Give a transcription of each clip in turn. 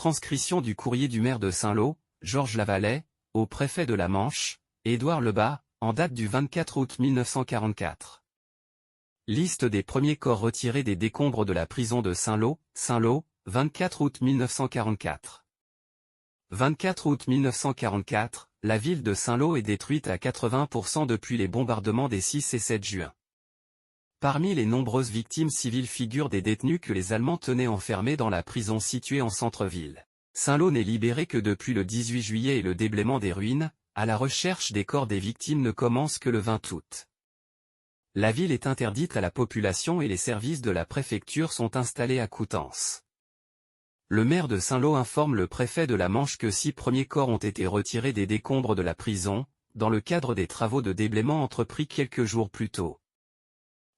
Transcription du courrier du maire de Saint-Lô, Georges Lavalais, au préfet de la Manche, Édouard Lebas, en date du 24 août 1944. Liste des premiers corps retirés des décombres de la prison de Saint-Lô, 24 août 1944. 24 août 1944, la ville de Saint-Lô est détruite à 80% depuis les bombardements des 6 et 7 juin. Parmi les nombreuses victimes civiles figurent des détenus que les Allemands tenaient enfermés dans la prison située en centre-ville. Saint-Lô n'est libéré que depuis le 18 juillet et le déblaiement des ruines, à la recherche des corps des victimes ne commence que le 20 août. La ville est interdite à la population et les services de la préfecture sont installés à Coutances. Le maire de Saint-Lô informe le préfet de la Manche que 6 premiers corps ont été retirés des décombres de la prison, dans le cadre des travaux de déblaiement entrepris quelques jours plus tôt.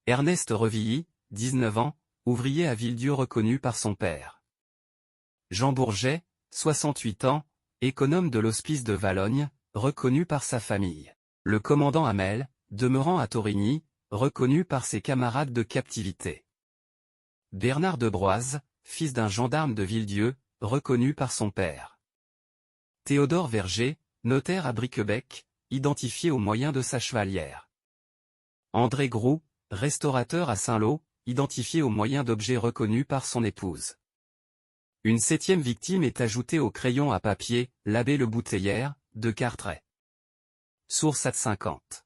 Ernest Revilly, 19 ans, ouvrier à Villedieu reconnu par son père. Jean Bourget, 68 ans, économe de l'hospice de Valognes, reconnu par sa famille. Le commandant Hamel, demeurant à Torigny, reconnu par ses camarades de captivité. Bernard de Broise, fils d'un gendarme de Villedieu, reconnu par son père. Théodore Verger, notaire à Briquebec, identifié au moyen de sa chevalière. André Groux, restaurateur à Saint-Lô, identifié au moyen d'objets reconnus par son épouse. Une 7e victime est ajoutée au crayon à papier, l'abbé Le Bouteillère, de Carteret. Source at 50.